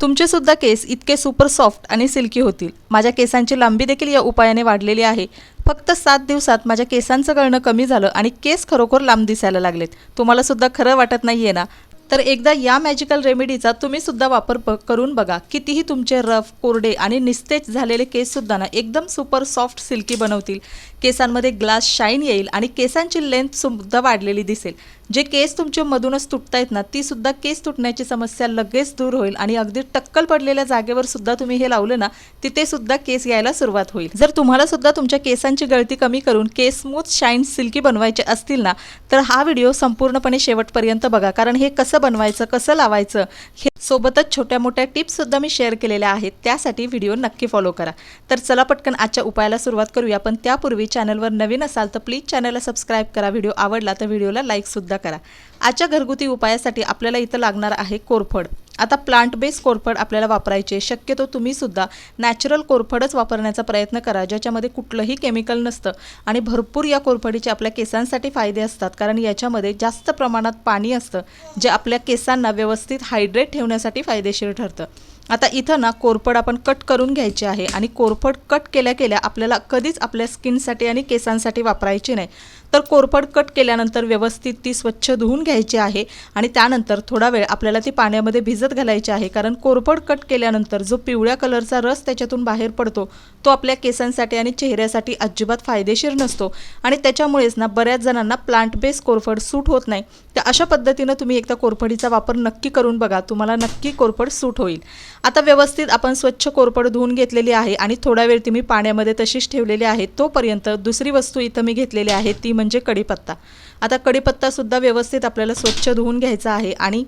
तुमचे सुद्धा केस इतके सुपर सॉफ्ट आणि सिल्की होतील। माझ्या केसांची लांबी देखील या उपायाने वाढलेली आहे। फक्त 7 दिवसात माझ्या केसांचं गळणं कमी झालं आणि केस खरोखर लांब दिसायला लागलेत। तुम्हाला सुद्धा खरं वाटत नाहीये ना? तर एकदा या मॅजिकल रेमेडीचा तुम्ही सुद्धा वापर करून बघा। कितीही तुमचे रफ, कोरडे आणि निस्तेज झालेले केस सुद्धा ना एकदम सुपर सॉफ्ट सिल्की बनवतील। केसांमध्ये ग्लास शाईन येईल आणि केसांची लेंथ सुद्धा वाढलेली दिसेल। जे केस तुमच्या मधूनच तुटतायत ना, ती सुद्धा केस तुटण्याची समस्या लगेच दूर होईल आणि अगदी टक्कल पडलेल्या जागेवर सुद्धा तुम्ही हे लावलं ना, तिथे सुद्धा केस यायला सुरुवात होईल। जर तुम्हाला सुद्धा तुमच्या केसांची गळती कमी करून केस स्मूथ, शाईन, सिल्की बनवायचे असतील ना, तर हा व्हिडिओ संपूर्णपणे शेवटपर्यंत बघा। कारण हे कसं बनवायचं, कसं लावायचं, हे सोबतच छोट्या मोठ्या टिप्स सुद्धा मी शेअर केलेल्या आहेत। त्यासाठी व्हिडिओ नक्की फॉलो करा। तर चला पटकन आजच्या उपायाला सुरुवात करूया। पण त्यापूर्वी चॅनलवर नवीन असाल तर प्लीज चॅनलला सबस्क्राइब करा। व्हिडिओ आवडला तर व्हिडिओला लाईक सुद्धा करा। आजच्या घरगुती उपायासाठी आपल्याला इथं लागणार आहे कोरफड। आता प्लांट बेस कोरफड आपल्याला वापरायचे। शक्यतो तुम्ही सुद्धा नॅचरल कोरफडच वापरण्याचा प्रयत्न करा, ज्याच्यामध्ये कुठलंही केमिकल नसतं आणि भरपूर या कोरफडीचे आपल्या केसांसाठी फायदे असतात। कारण याच्यामध्ये जास्त प्रमाणात पाणी असतं, जे आपल्या केसांना व्यवस्थित हायड्रेट ठेवण्यासाठी फायदेशीर ठरतं। आता इथं ना कोरफड आपण कट करून घ्यायची आहे आणि कोरफड कट केल्या केल्या आपल्याला कधीच आपल्या स्किनसाठी आणि केसांसाठी वापरायची नाही। तर कोरफड कट केल्यानंतर व्यवस्थित ती स्वच्छ धुवून घ्यायची आहे आणि त्यानंतर थोडा वेळ आपल्याला ती पाण्यामध्ये भिजत घालायची आहे। कारण कोरफड कट केल्यानंतर जो पिवळ्या कलरचा रस त्याच्यातून बाहेर पडतो, तो आपल्या केसांसाठी आणि चेहऱ्यासाठी अजिबात फायदेशीर नसतो आणि त्याच्यामुळेच ना बऱ्याच जणांना प्लांट बेस कोरफड सूट होत नाही। तर अशा पद्धतीने तुम्ही एकदा कोरफडीचा वापर नक्की करून बघा, तुम्हाला नक्की कोरफड सूट होईल। आता व्यवस्थित आपण स्वच्छ कोरफड धुवून घेतलेली आहे आणि थोडा वेळ ती मी पाण्यामध्ये तशीच ठेवलेली आहे। तोपर्यंत दुसरी वस्तू इथं मी घेतलेली आहे, ती म्हणजे कढीपत्ता। आता कढीपत्ता सुद्धा व्यवस्थित आपल्याला स्वच्छ धुवून घ्यायचा आहे आणि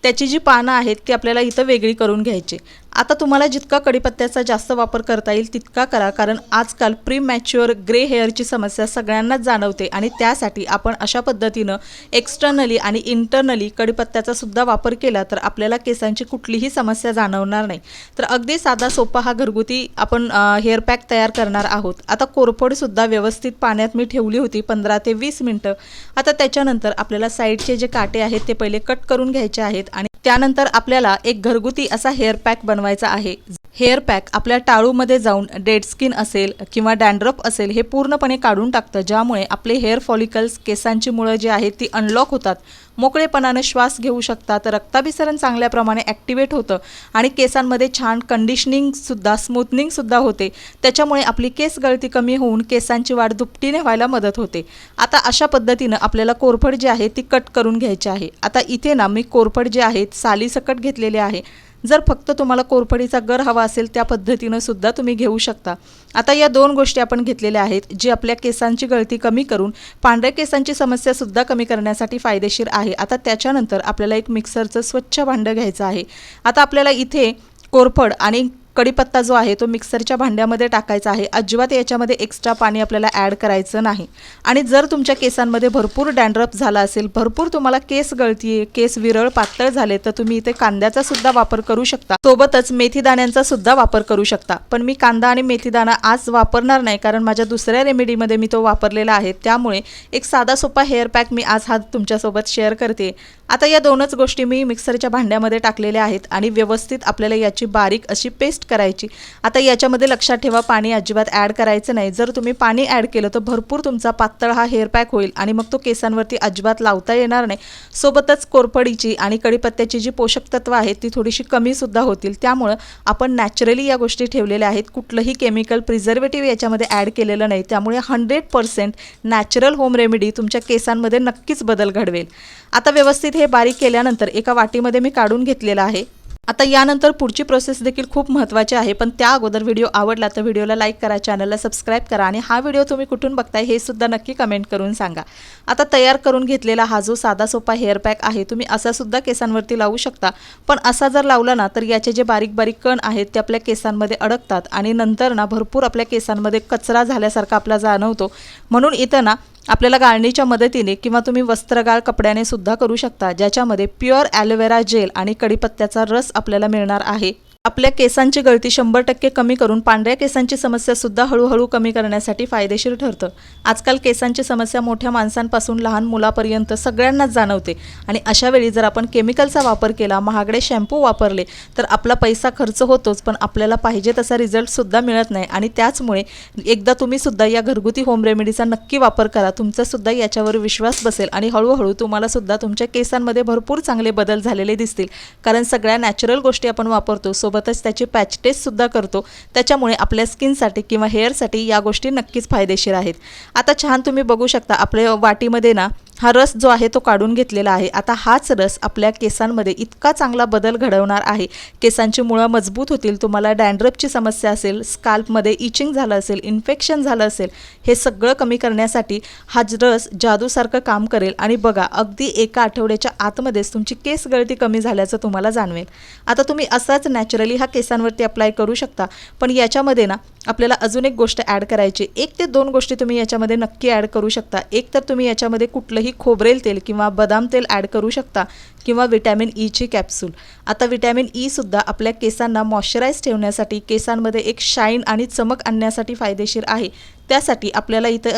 त्याची जी पानं आहेत ती आपल्याला इथं वेगळी करून घ्यायची। आता तुम्हाला जितका कढीपत्त्याचा जास्त वापर करता येईल तितका करा, कारण आजकाल प्रीमॅच्युअर ग्रे हेअरची समस्या सगळ्यांनाच जाणवते आणि त्यासाठी आपण अशा पद्धतीनं एक्सटर्नली आणि इंटरनली कढीपत्त्याचा सुद्धा वापर केला तर आपल्याला केसांची कुठलीही समस्या जाणवणार नाही। तर अगदी साधा सोपा हा घरगुती आपण हेअर पॅक तयार करणार आहोत। आता कोरफड सुद्धा व्यवस्थित पाण्यात मी ठेवली होती 15 ते 20 मिनिटं। आता त्याच्यानंतर आपल्याला साईडचे जे काटे आहेत ते पहिले कट करून घ्यायचे आहेत आणि त्यानंतर आपल्याला एक घरगुती असा हेअर पॅक बनवायचा आहे। हेअर पॅक आपल्या टाळूमध्ये जाऊन डेड स्किन असेल किंवा डॅन्ड्रफ असेल हे पूर्णपणे काढून टाकतं, ज्यामुळे आपले हेअर फॉलिकल्स, केसांची मुळं जी आहेत ती अनलॉक होतात, मोकळेपणाने श्वास घेऊ शकतात, रक्ताभिसरण चांगल्या प्रमाणे ॲक्टिवेट होतं आणि केसांमध्ये छान कंडिशनिंग सुद्धा, स्मूथनिंग सुद्धा होते। त्याच्यामुळे आपली केस गळती कमी होऊन केसांची वाढ दुपटीने व्हायला मदत होते। आता अशा पद्धतीनं आपल्याला कोरफड जी आहे ती कट करून घ्यायची आहे। आता इथे ना मी कोरफड जे आहेत सालीसकट घेतलेले आहे। जर फक्त तुम्हाला कोरफडीचा गर हवा असेल त्या पद्धतीनं सुद्धा तुम्ही घेऊ शकता। आता या दोन गोष्टी आपण घेतलेल्या आहेत, जी आपल्या केसांची गळती कमी करून पांढऱ्या केसांची समस्या सुद्धा कमी करण्यासाठी फायदेशीर आहे। आता त्याच्यानंतर आपल्याला एक मिक्सरचं स्वच्छ भांडं घ्यायचं आहे। आता आपल्याला इथे कोरफड आणि कढीपत्ता जो आहे तो मिक्सरच्या भांड्यामध्ये टाकायचा आहे। अजिबात याच्यामध्ये एक्स्ट्रा पाणी आपल्याला ॲड करायचं नाही। आणि जर तुमच्या केसांमध्ये भरपूर डॅन्ड्रफ झाला असेल, भरपूर तुम्हाला केस गळती आहे, केस विरळ पातळ झाले, तर तुम्ही इथे कांद्याचा सुद्धा वापर करू शकता। सोबतच मेथीदाण्यांचा सुद्धा वापर करू शकता। पण मी कांदा आणि मेथीदाणा आज वापरणार नाही, कारण माझ्या दुसऱ्या रेमेडीमध्ये मी तो वापरलेला आहे। त्यामुळे एक साधा सोपा हेअर पॅक मी आज हा तुमच्यासोबत शेअर करते। आता या दोनच गोष्टी मी मिक्सरच्या भांड्यामध्ये टाकलेल्या आहेत आणि व्यवस्थित आपल्याला याची बारीक अशी पेस्ट करायची। आता याच्यामध्ये लक्षात ठेवा, पाणी अजिबात ॲड करायचं नाही। जर तुम्ही पाणी ॲड केलं तर भरपूर तुमचा पातळ हा हेअर पॅक होईल आणि मग तो केसांवरती अजिबात लावता येणार नाही। सोबतच कोरफडीची आणि कढीपत्त्याची जी पोषक तत्व आहेत ती थोडीशी कमी सुद्धा होतील। त्यामुळे आपण नॅचरली या गोष्टी ठेवलेल्या आहेत, कुठलंही केमिकल, प्रिझर्वेटिव्ह याच्यामध्ये ॲड केलेलं नाही। त्यामुळे 100% नॅचरल होम रेमेडी तुमच्या केसांमध्ये नक्कीच बदल घडवेल। आता व्यवस्थित हे बारीक केल्यानंतर एका वाटीमध्ये मी काढून घेतलेलं आहे। आता यानंतर पुढची प्रोसेस देखील खूप महत्त्वाची आहे, पण त्या अगोदर व्हिडिओ आवडला तर व्हिडिओला लाईक करा, चॅनलला सबस्क्राइब करा आणि हा व्हिडिओ तुम्ही कुठून बघताय हे सुद्धा नक्की कमेंट करून सांगा। आता तयार करून घेतलेला हा जो साधा सोपा हेअर पॅक आहे, तुम्ही असा सुद्धा केसांवरती लावू शकता। पण असा जर लावला ना तर याचे जे बारीक बारीक कण आहेत ते आपल्या केसांमध्ये अडकतात आणि नंतर ना भरपूर आपल्या केसांमध्ये कचरा झाल्यासारखा आपला जाणवतो। म्हणून इथं ना आपल्याला गाळणीच्या मदतीने किंवा तुम्ही वस्त्रगाळ कपड्याने सुद्धा करू शकता, ज्याच्यामध्ये प्युअर ॲलोवेरा जेल आणि कढीपत्त्याचा रस आपल्याला मिळणार आहे। आपल्या केसांची गळती 100% कमी करून पांढऱ्या केसांची समस्या सुद्धा हळूहळू कमी करण्यासाठी फायदेशीर ठरतं। आजकाल केसांची समस्या मोठ्या माणसांपासून लहान मुलापर्यंत सगळ्यांनाच जाणवते आणि अशा वेळी जर आपण केमिकलचा वापर केला, महागडे शॅम्पू वापरले तर आपला पैसा खर्च होतोच, पण आपल्याला पाहिजे तसा रिझल्ट सुद्धा मिळत नाही। आणि त्याचमुळे एकदा तुम्ही सुद्धा या घरगुती होम रेमेडीचा नक्की वापर करा। तुमचा सुद्धा याच्यावर विश्वास बसेल आणि हळूहळू तुम्हाला सुद्धा तुमच्या केसांमध्ये भरपूर चांगले बदल झालेले दिसतील, कारण सगळ्या नॅचरल गोष्टी आपण वापरतो, सोबतच त्याची पॅच टेस्ट सुद्धा करतो। त्याच्यामुळे आपल्या स्किनसाठी किंवा हेअरसाठी या गोष्टी नक्कीच फायदेशीर आहेत। आता छान तुम्ही बघू शकता आपल्या वाटीमध्ये ना हा रस जो आहे तो काढून घेतलेला आहे। आता हाच रस आपल्या केसांमध्ये इतका चांगला बदल घडवणार आहे, केसांची मुळं मजबूत होतील, तुम्हाला डॅन्ड्रफची समस्या असेल, स्काल्पमध्ये इचिंग झालं असेल, इन्फेक्शन झालं असेल, हे सगळं कमी करण्यासाठी हा रस जादूसारखं काम करेल। आणि बघा अगदी एका आठवड्याच्या आतमध्येच तुमची केस गळती कमी झाल्याचं तुम्हाला जाणवेल। आता तुम्ही असाच नॅचरली हा केसांवरती अप्लाय करू शकता, पण याच्यामध्ये ना आपल्याला अजून एक गोष्ट ॲड करायची, 1 ते 2 गोष्टी तुम्ही याच्यामध्ये नक्की ॲड करू शकता। एक तर तुम्ही याच्यामध्ये कुठलंही खोबरेल तेल किंवा बदाम तेल ॲड करू शकता किंवा विटॅमिन ईची कॅप्सूल। आता विटॅमिन ई सुद्धा आपल्या केसांना मॉइश्चराइज ठेवण्यासाठी, केसांमध्ये एक शाईन आणि चमक आणण्यासाठी फायदेशीर आहे। त्यासाठी आपल्याला इथं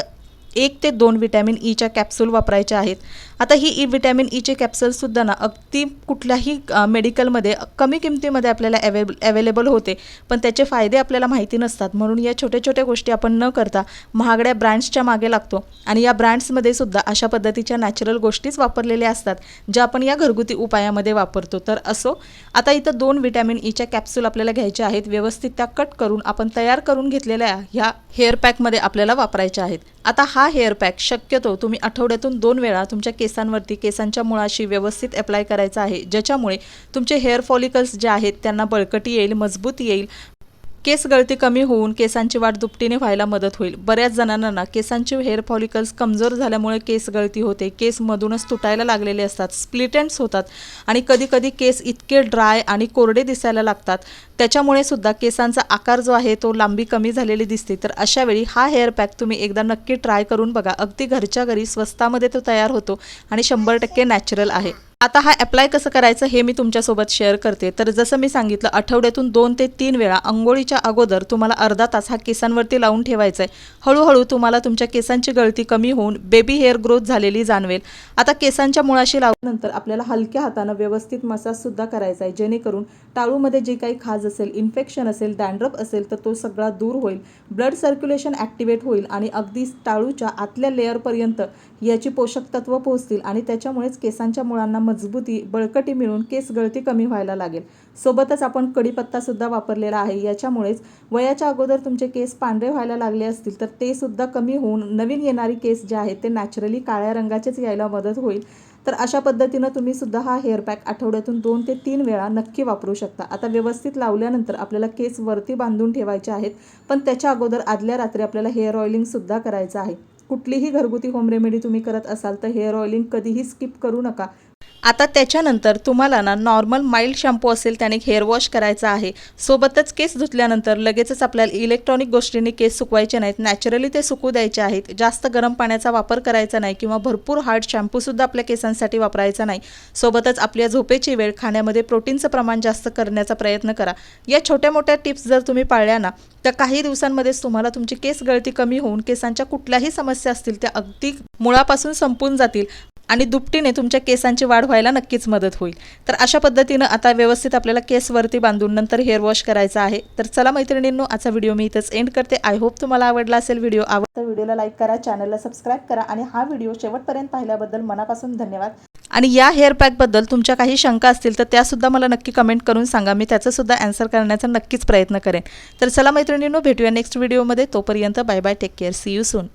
1 ते 2 विटॅमिन ईच्या कॅप्सूल वापरायच्या आहेत। आता ही विटॅमिन ईचे कॅप्सूलसुद्धा ना अगदी कुठल्याही मेडिकलमध्ये कमी किमतीमध्ये आपल्याला अवेलेबल होते, पण त्याचे फायदे आपल्याला माहिती नसतात, म्हणून या छोट्या छोट्या गोष्टी आपण न करता महागड्या ब्रँड्सच्या मागे लागतो आणि या ब्रँड्समध्ये सुद्धा अशा पद्धतीच्या नॅचरल गोष्टीच वापरलेल्या असतात, ज्या आपण या घरगुती उपायामध्ये वापरतो। तर असो, आता इथं 2 विटॅमिन ईच्या कॅप्सूल आपल्याला घ्यायच्या आहेत, व्यवस्थित त्या कट करून आपण तयार करून घेतलेल्या ह्या हेअर पॅकमध्ये आपल्याला वापरायच्या आहेत। आता हा हेअर पॅक शक्यतो तुम्ही आठवड्यातून 2 वेळा तुमच्या केसांवरती, केसांच्या मुळाशी व्यवस्थित अप्लाय करायचा आहे, ज्याच्यामुळे तुमचे हेअर फॉलिकल्स जे आहेत त्यांना बळकटी येईल, मजबूत येईल, केस गळती कमी होऊन केसांची वाढ दुपटीने व्हायला मदत होईल। बऱ्याच जणांना ना केसांचे हेअर फॉलिकल्स कमजोर झाल्यामुळे केस गळती होते, केस मधूनच तुटायला लागलेले असतात, स्प्लिट एंड्स होतात आणि कधीकधी केस इतके ड्राय आणि कोरडे दिसायला लागतात, त्याच्यामुळे सुद्धा केसांचा आकार जो आहे तो लांबी कमी झालेली दिसते। तर अशा वेळी हा हेअर पॅक तुम्ही एकदा नक्की ट्राय करून बघा, अगदी घरच्या घरी स्वस्तामध्ये तो तयार होतो आणि 100% नॅचरल आहे। आता हा अप्लाय कसं करायचं हे मी तुमच्यासोबत शेअर करते। तर जसं मी सांगितलं, आठवड्यातून 2 ते 3 वेळा अंघोळीच्या अगोदर तुम्हाला अर्धा तास हा केसांवरती लावून ठेवायचा आहे। हळूहळू तुम्हाला तुमच्या केसांची गळती कमी होऊन बेबी हेअर ग्रोथ झालेली जाणवेल। आता केसांच्या मुळाशी लावल्यानंतर आपल्याला हलक्या हातानं व्यवस्थित मसाजसुद्धा करायचा आहे, जेणेकरून टाळूमध्ये जे काही खाज असेल, इन्फेक्शन असेल, डॅन्ड्रफ असेल तर तो सगळा दूर होईल, ब्लड सर्क्युलेशन ॲक्टिवेट होईल आणि अगदी टाळूच्या आतल्या लेअरपर्यंत याची पोषक तत्व पोहोचतील आणि त्याच्यामुळेच केसांच्या मुळांना मजबूती, बळकटी मिळून केस गळती कमी व्हायला लागेल। सोबतच आपण कढीपत्तासुद्धा वापरलेला आहे, याच्यामुळेच वयाच्या अगोदर तुमचे केस पांढरे व्हायला लागले असतील तर ते सुद्धा कमी होऊन नवीन येणारी केस जे आहेत ते नॅचरली काळ्या रंगाचेच यायला मदत होईल। तर अशा पद्धतीनं तुम्ही सुद्धा हा हेअर पॅक आठवड्यातून 2 ते 3 वेळा नक्की वापरू शकता। आता व्यवस्थित लावल्यानंतर आपल्याला केस वरती बांधून ठेवायचे आहेत, पण त्याच्या अगोदर आदल्या रात्री आपल्याला हेअर ऑइलिंगसुद्धा करायचं आहे। कुठलीही घरगुती होम रेमेडी तुम्ही करत असाल तर हेअर ऑइलिंग कधीही स्किप करू नका। आता त्याच्यानंतर तुम्हाला ना नॉर्मल माइल्ड शॅम्पू असेल त्याने हेअर वॉश करायचा आहे। सोबतच केस धुतल्यानंतर लगेचच आपल्याला इलेक्ट्रॉनिक गोष्टींनी केस सुकवायचे नाहीत, नॅचरली ते सुकू द्यायचे आहेत। जास्त गरम पाण्याचा वापर करायचा नाही किंवा भरपूर हार्ड शॅम्पूसुद्धा आपल्या केसांसाठी वापरायचा नाही। सोबतच आपल्या झोपेची वेळ, खाण्यामध्ये प्रोटीनचं प्रमाण जास्त करण्याचा प्रयत्न करा। या छोट्या मोठ्या टिप्स जर तुम्ही पाळल्या ना तर काही दिवसांमध्येच तुम्हाला तुमची केस गळती कमी होऊन केसांच्या कुठल्याही समस्या असतील त्या अगदी मुळापासून संपून जातील आणि दुपटीने तुमच्या केसांची वाढ व्हायला नक्कीच मदत होईल। तर अशा पद्धतीनं आता व्यवस्थित आपल्याला केस वरती बांधून नंतर हेअर वॉश करायचा आहे। तर चला मैत्रिणींनो, आजचा व्हिडिओ मी इथंच एंड करते। आय होप तुम्हाला आवडला असेल व्हिडिओ। आवडता व्हिडिओला लाईक करा, चॅनलला सबस्क्राईब करा आणि हा व्हिडिओ शेवटपर्यंत पाहिल्याबद्दल मनापासून धन्यवाद। आणि या हेअर पॅकबद्दल तुमच्या काही शंका असतील तर त्यासुद्धा मला नक्की कमेंट करून सांगा, मी त्याचंसुद्धा आन्सर करण्याचा नक्कीच प्रयत्न करेन। तर चला मैत्रिणींनो, भेटूया नेक्स्ट व्हिडिओमध्ये। तोपर्यंत bye bye, take care, see you soon.